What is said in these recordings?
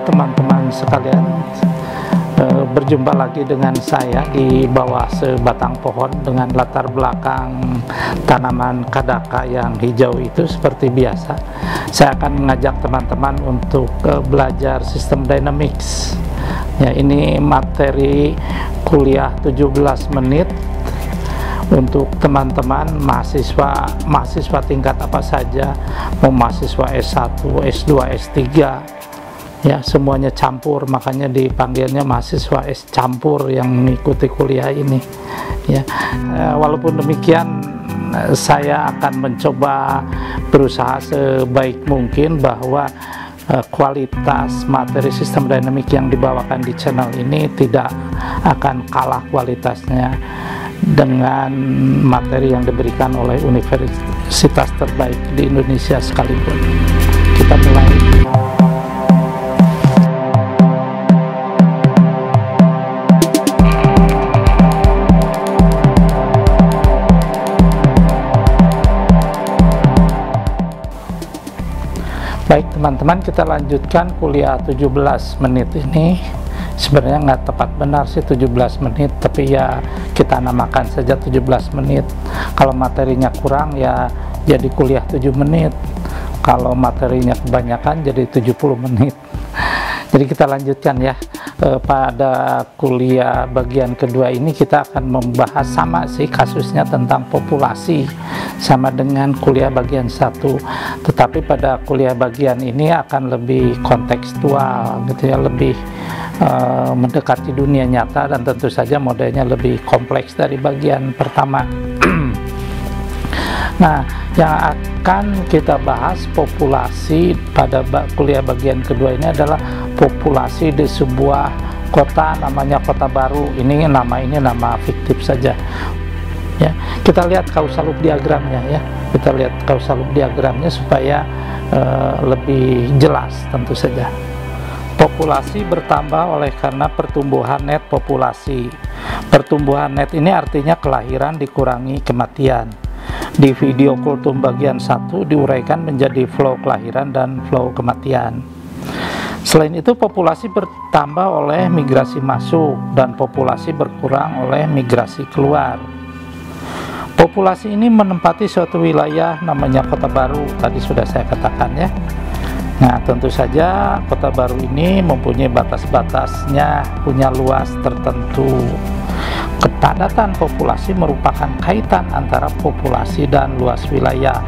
teman-teman sekalian, berjumpa lagi dengan saya di bawah sebatang pohon dengan latar belakang tanaman kadaka yang hijau itu. Seperti biasa, saya akan mengajak teman-teman untuk belajar sistem dynamics. Ya, ini materi kuliah 17 menit untuk teman-teman mahasiswa tingkat apa saja, mau mahasiswa S1, S2, S3, ya semuanya campur, makanya dipanggilnya mahasiswa S campur yang mengikuti kuliah ini. Ya, walaupun demikian saya akan mencoba berusaha sebaik mungkin bahwa kualitas materi sistem dinamik yang dibawakan di channel ini tidak akan kalah kualitasnya dengan materi yang diberikan oleh universitas terbaik di Indonesia sekalipun. Kita mulai. Baik teman-teman, kita lanjutkan kuliah 17 menit ini. Sebenarnya nggak tepat benar sih 17 menit, tapi ya kita namakan saja 17 menit. Kalau materinya kurang ya jadi kuliah 7 menit, kalau materinya kebanyakan jadi 70 menit. Jadi kita lanjutkan ya. Pada kuliah bagian kedua ini kita akan membahas, sama sih kasusnya, tentang populasi, sama dengan kuliah bagian 1, tetapi pada kuliah bagian ini akan lebih kontekstual gitu ya, lebih mendekati dunia nyata, dan tentu saja modelnya lebih kompleks dari bagian pertama. Nah, yang akan kita bahas populasi pada kuliah bagian kedua ini adalah populasi di sebuah kota, namanya Kota Baru. Ini nama fiktif saja. Ya, kita lihat causal loop diagramnya ya. Kita lihat causal loop diagramnya supaya lebih jelas tentu saja. Populasi bertambah oleh karena pertumbuhan net populasi. Pertumbuhan net ini artinya kelahiran dikurangi kematian. Di video kultum bagian 1 diuraikan menjadi flow kelahiran dan flow kematian. Selain itu, populasi bertambah oleh migrasi masuk dan populasi berkurang oleh migrasi keluar. Populasi ini menempati suatu wilayah namanya Kota Baru, tadi sudah saya katakan ya. Nah, tentu saja Kota Baru ini mempunyai batas-batasnya, punya luas tertentu. Kepadatan populasi merupakan kaitan antara populasi dan luas wilayah.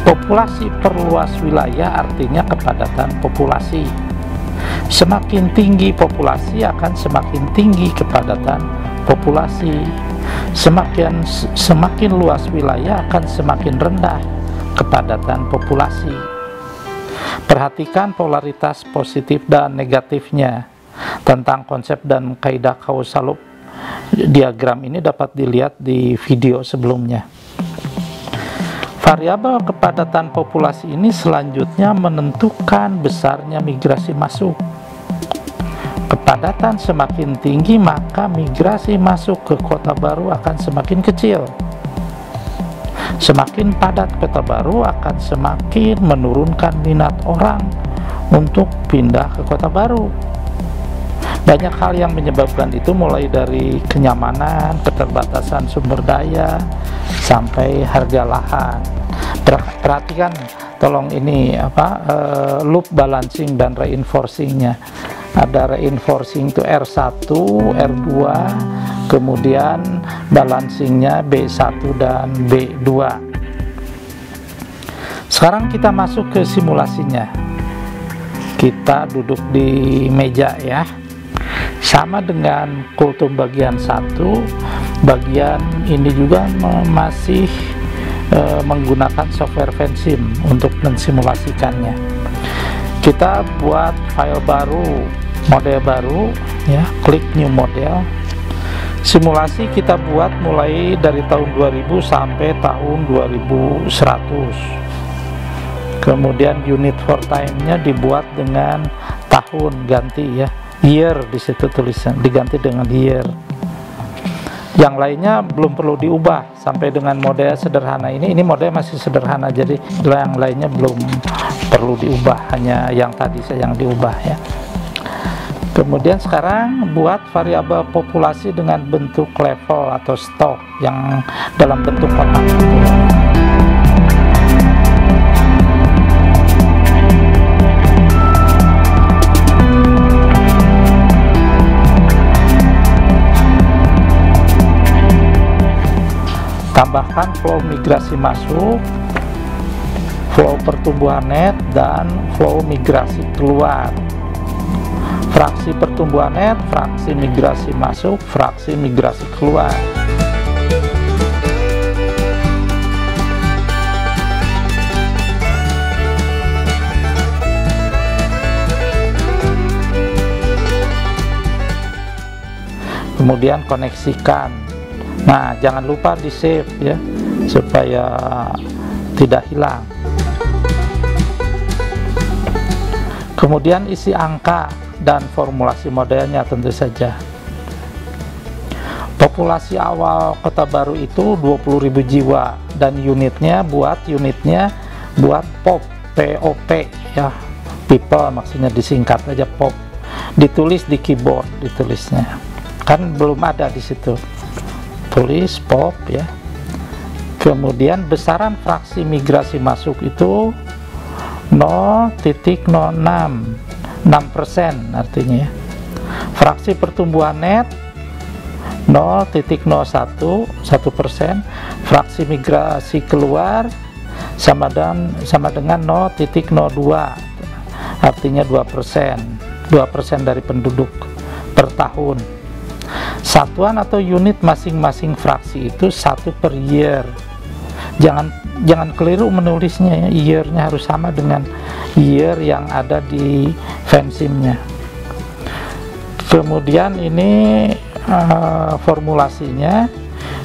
Populasi per luas wilayah artinya kepadatan populasi. Semakin tinggi populasi akan semakin tinggi kepadatan populasi. Semakin luas wilayah akan semakin rendah kepadatan populasi. Perhatikan polaritas positif dan negatifnya. Tentang konsep dan kaidah causal loop diagram ini dapat dilihat di video sebelumnya. Variabel kepadatan populasi ini selanjutnya menentukan besarnya migrasi masuk. Kepadatan semakin tinggi, maka migrasi masuk ke Kota Baru akan semakin kecil. Semakin padat Kota Baru akan semakin menurunkan minat orang untuk pindah ke Kota Baru. Banyak hal yang menyebabkan itu, mulai dari kenyamanan, keterbatasan sumber daya, sampai harga lahan. Perhatikan, tolong ini loop balancing dan reinforcingnya. Ada reinforcing itu R1, R2, kemudian balancingnya B1 dan B2. Sekarang kita masuk ke simulasinya. Kita duduk di meja ya. Sama dengan kultum bagian 1, bagian ini juga masih menggunakan software Vensim untuk mensimulasikannya. Kita buat file baru, model baru ya, klik new model. Simulasi kita buat mulai dari tahun 2000 sampai tahun 2100. Kemudian unit for time-nya dibuat dengan tahun, ganti ya, year di situ tulisan, diganti dengan year. Yang lainnya belum perlu diubah sampai dengan mode sederhana ini mode masih sederhana, jadi yang lainnya belum perlu diubah, hanya yang tadi saja yang diubah ya. Kemudian sekarang buat variabel populasi dengan bentuk level atau stok yang dalam bentuk kotak. Tambahkan flow migrasi masuk, flow pertumbuhan net, dan flow migrasi keluar. Fraksi pertumbuhan net, fraksi migrasi masuk, fraksi migrasi keluar. Kemudian koneksikan. Nah, jangan lupa di save ya, supaya tidak hilang. Kemudian isi angka dan formulasi modelnya tentu saja. Populasi awal Kota Baru itu 20.000 jiwa dan unitnya buat POP, POP ya, people maksudnya, disingkat aja POP. Ditulis di keyboard, ditulisnya. Kan belum ada di situ. Tulis POP ya. Kemudian besaran fraksi migrasi masuk itu 0,06, 6% artinya ya. Fraksi pertumbuhan net 0,01, 1%. Fraksi migrasi keluar sama dengan 0,02, artinya 2%. 2% dari penduduk per tahun. Satuan atau unit masing-masing fraksi itu 1 per year. Jangan keliru menulisnya ya, year-nya harus sama dengan year yang ada di fansimnya. Kemudian ini formulasinya,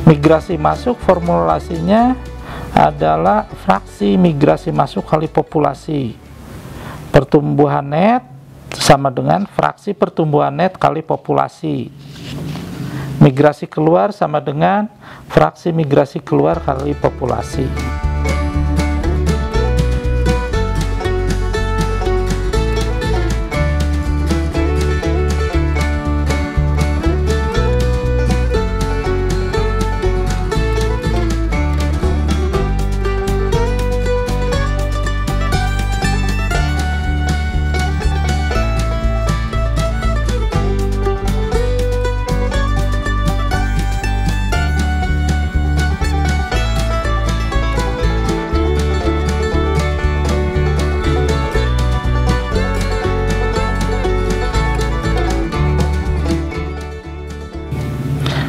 migrasi masuk formulasinya adalah fraksi migrasi masuk kali populasi. Pertumbuhan net sama dengan fraksi pertumbuhan net kali populasi. Migrasi keluar sama dengan fraksi migrasi keluar kali populasi.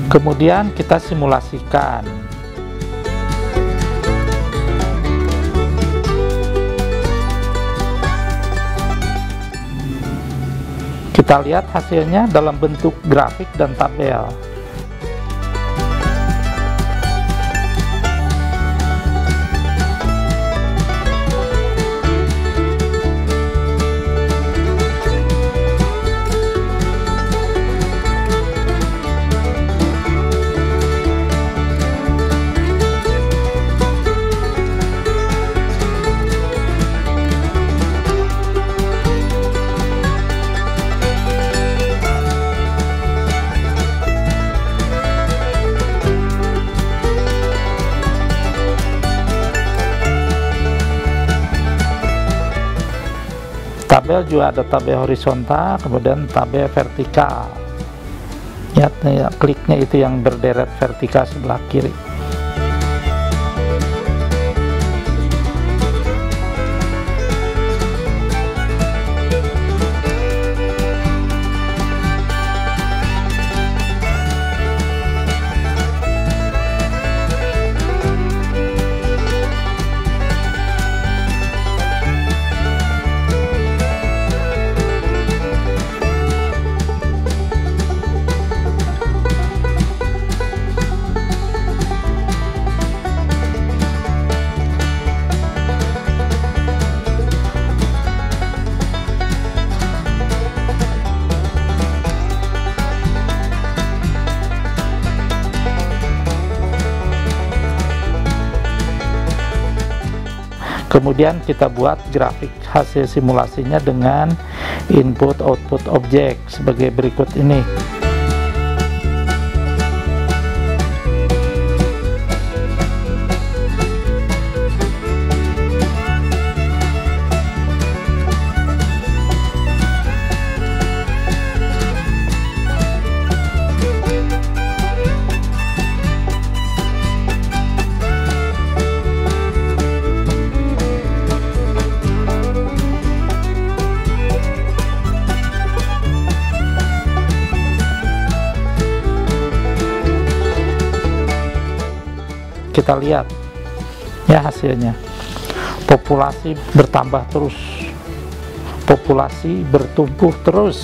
Kemudian kita simulasikan. Kita lihat hasilnya dalam bentuk grafik dan tabel. Tabel juga ada tabel horizontal, kemudian tabel vertikal. Ya, kliknya itu yang berderet vertikal sebelah kiri. Kemudian kita buat grafik hasil simulasinya dengan input output objek sebagai berikut ini. Kita lihat ya hasilnya, populasi bertambah terus, populasi bertumbuh terus.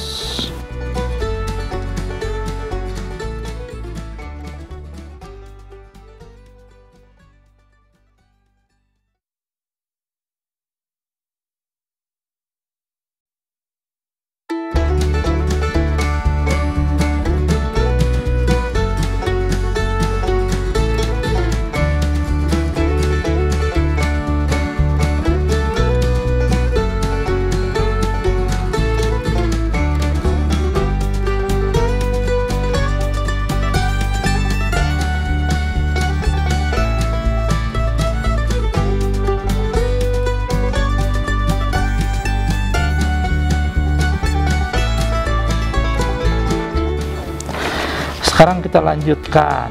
Sekarang kita lanjutkan,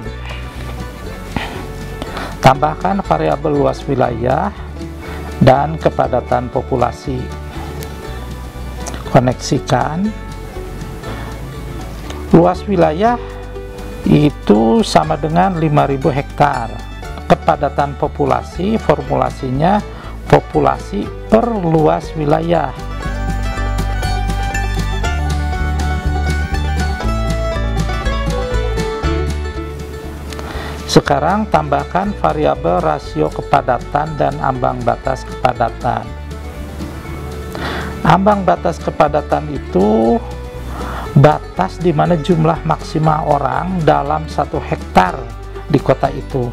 tambahkan variabel luas wilayah dan kepadatan populasi, koneksikan. Luas wilayah itu sama dengan 5.000 hektar. Kepadatan populasi, formulasinya populasi per luas wilayah. Sekarang tambahkan variabel rasio kepadatan dan ambang batas kepadatan. Ambang batas kepadatan itu batas di mana jumlah maksimal orang dalam 1 hektar di kota itu.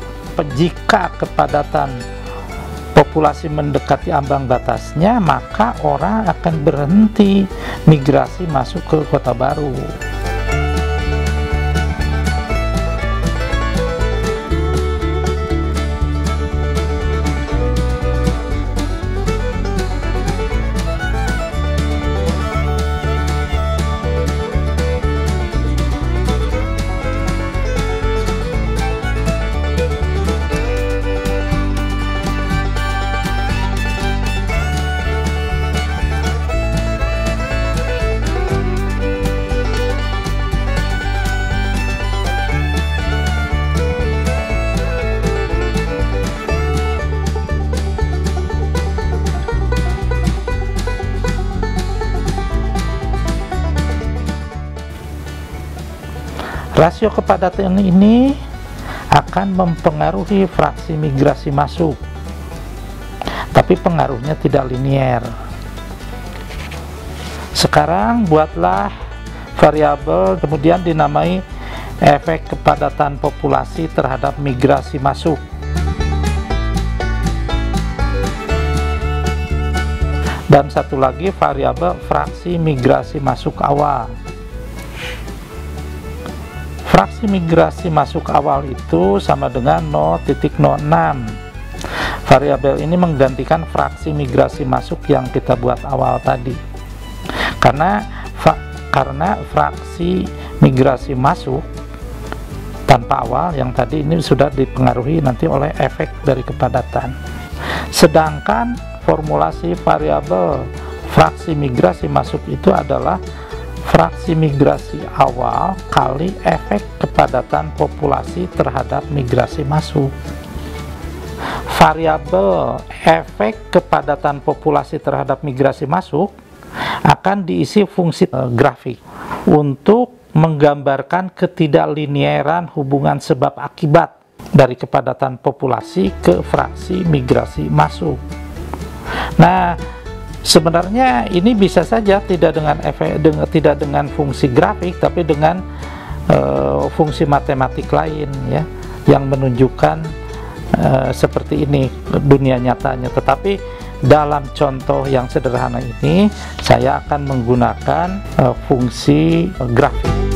Jika kepadatan populasi mendekati ambang batasnya, maka orang akan berhenti migrasi masuk ke kota baru. Rasio kepadatan ini akan mempengaruhi fraksi migrasi masuk, tapi pengaruhnya tidak linier. Sekarang buatlah variabel, kemudian dinamai efek kepadatan populasi terhadap migrasi masuk. Dan satu lagi variabel fraksi migrasi masuk awal. Fraksi migrasi masuk awal itu sama dengan 0.06. Variabel ini menggantikan fraksi migrasi masuk yang kita buat awal tadi. Karena fraksi migrasi masuk tanpa awal yang tadi ini sudah dipengaruhi nanti oleh efek dari kepadatan. Sedangkan formulasi variabel fraksi migrasi masuk itu adalah fraksi migrasi awal kali efek kepadatan populasi terhadap migrasi masuk. Variabel efek kepadatan populasi terhadap migrasi masuk akan diisi fungsi grafik untuk menggambarkan ketidaklinieran hubungan sebab akibat dari kepadatan populasi ke fraksi migrasi masuk. Nah, sebenarnya ini bisa saja tidak dengan fungsi grafik, tapi dengan fungsi matematik lain ya, yang menunjukkan seperti ini dunia nyatanya. Tetapi dalam contoh yang sederhana ini saya akan menggunakan fungsi grafik.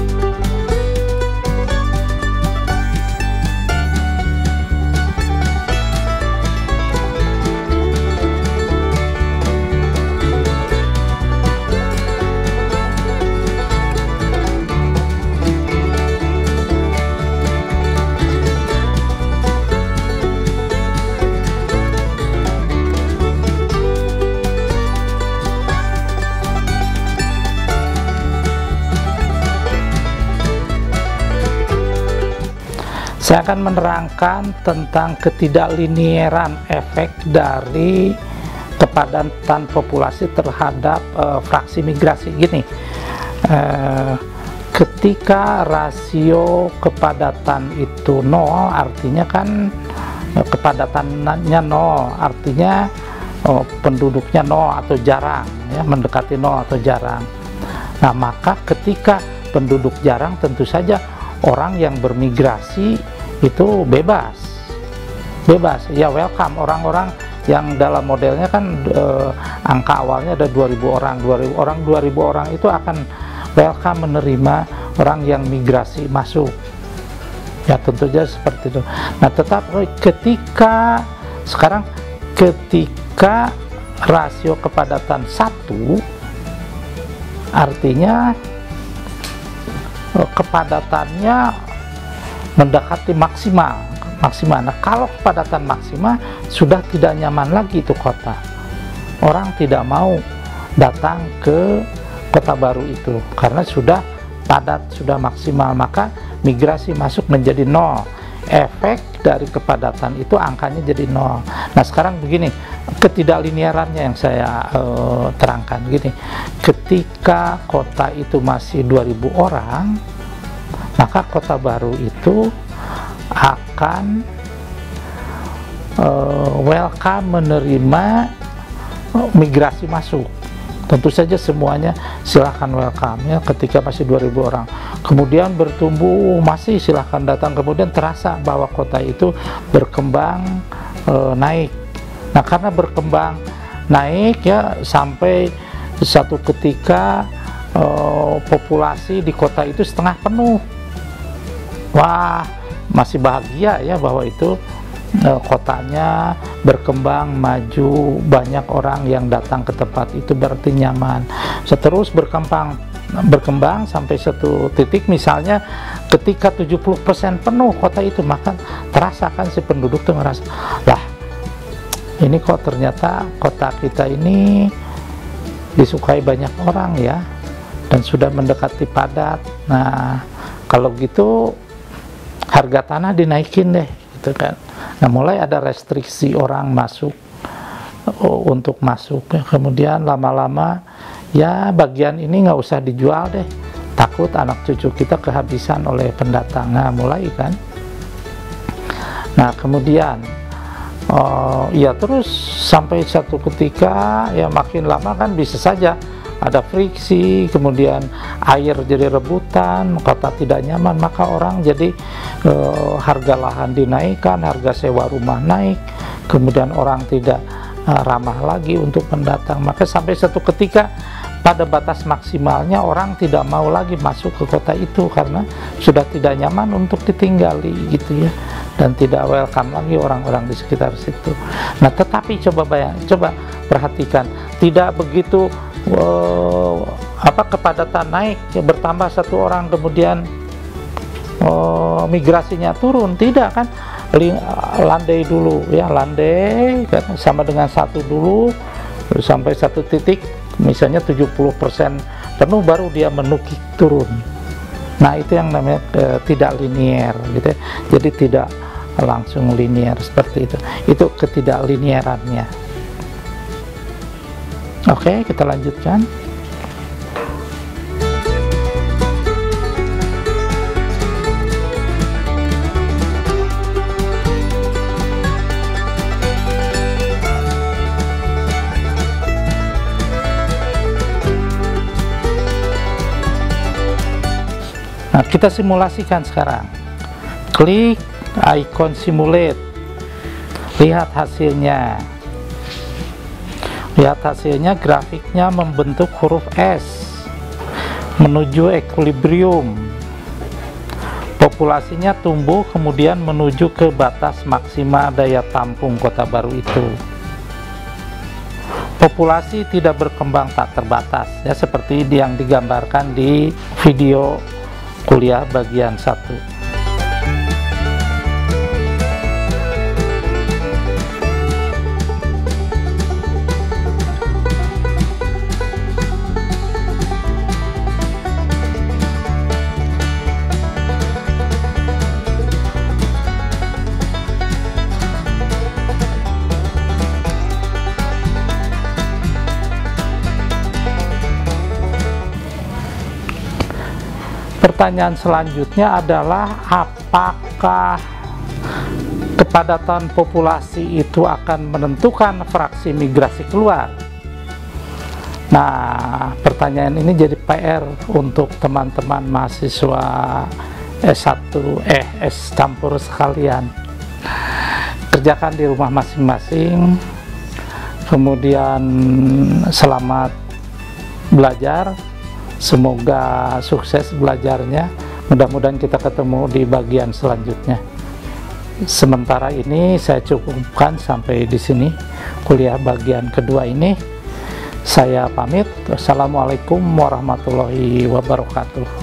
Saya akan menerangkan tentang ketidaklinieran efek dari kepadatan populasi terhadap fraksi migrasi. Gini, ketika rasio kepadatan itu 0, artinya kan kepadatannya 0, artinya penduduknya 0 atau jarang, ya, mendekati 0 atau jarang. Nah, maka ketika penduduk jarang, tentu saja orang yang bermigrasi itu bebas, ya welcome. Orang-orang yang dalam modelnya kan angka awalnya ada 2.000 orang, 2.000 orang itu akan welcome menerima orang yang migrasi masuk, ya tentu saja seperti itu. Nah, tetapi ketika rasio kepadatan 1, artinya kepadatannya mendekati maksimal. Nah, kalau kepadatan maksimal sudah tidak nyaman lagi itu kota. Orang tidak mau datang ke kota baru itu karena sudah padat, sudah maksimal, maka migrasi masuk menjadi 0. Efek dari kepadatan itu angkanya jadi 0. Nah, sekarang begini, ketidaklinearannya yang saya terangkan gini. Ketika kota itu masih 2.000 orang, maka kota baru itu akan welcome menerima migrasi masuk. Tentu saja semuanya silahkan welcome, ya, ketika masih 2.000 orang. Kemudian bertumbuh, masih silahkan datang. Kemudian terasa bahwa kota itu berkembang, naik. Nah, karena berkembang naik, ya, sampai satu ketika populasi di kota itu setengah penuh. Wah, masih bahagia, ya, bahwa itu kotanya berkembang, maju, banyak orang yang datang ke tempat itu, berarti nyaman. Seterus berkembang sampai satu titik, misalnya ketika 70% penuh kota itu, maka terasakan si penduduk tuh ngerasa, lah, ini kok ternyata kota kita ini disukai banyak orang, ya, dan sudah mendekati padat. Nah, kalau gitu harga tanah dinaikin deh, gitu kan. Nah, mulai ada restriksi orang masuk, untuk masuk, ya. Kemudian lama-lama, ya, bagian ini nggak usah dijual deh, takut anak cucu kita kehabisan oleh pendatang. Nah, mulai kan. Nah, kemudian ya terus sampai satu ketika, ya, makin lama kan bisa saja ada friksi, kemudian air jadi rebutan, kota tidak nyaman, maka orang jadi harga lahan dinaikkan, harga sewa rumah naik, kemudian orang tidak ramah lagi untuk pendatang. Maka sampai satu ketika pada batas maksimalnya orang tidak mau lagi masuk ke kota itu karena sudah tidak nyaman untuk ditinggali, gitu, ya, dan tidak welcome lagi orang-orang di sekitar situ. Nah, tetapi coba perhatikan, tidak begitu kepadatan naik, ya, bertambah 1 orang, kemudian migrasinya turun. Tidak, kan, landai dulu, ya, landai kan, sama dengan 1 dulu sampai satu titik, misalnya 70% penuh, baru dia menukik turun. Nah, itu yang namanya tidak linier, gitu, ya. Jadi tidak langsung linier seperti itu ketidaklinierannya. Oke, kita lanjutkan. Nah, kita simulasikan sekarang. Klik icon simulate. Lihat hasilnya. Lihat hasilnya, grafiknya membentuk huruf S menuju equilibrium. Populasinya tumbuh kemudian menuju ke batas maksima daya tampung Kota Baru itu. Populasi tidak berkembang tak terbatas, ya, seperti yang digambarkan di video kuliah bagian 1. Pertanyaan selanjutnya adalah apakah kepadatan populasi itu akan menentukan fraksi migrasi keluar? Nah, pertanyaan ini jadi PR untuk teman-teman mahasiswa S campur sekalian. Kerjakan di rumah masing-masing, kemudian selamat belajar. Semoga sukses belajarnya. Mudah-mudahan kita ketemu di bagian selanjutnya. Sementara ini saya cukupkan sampai di sini kuliah bagian kedua ini. Saya pamit. Wassalamualaikum warahmatullahi wabarakatuh.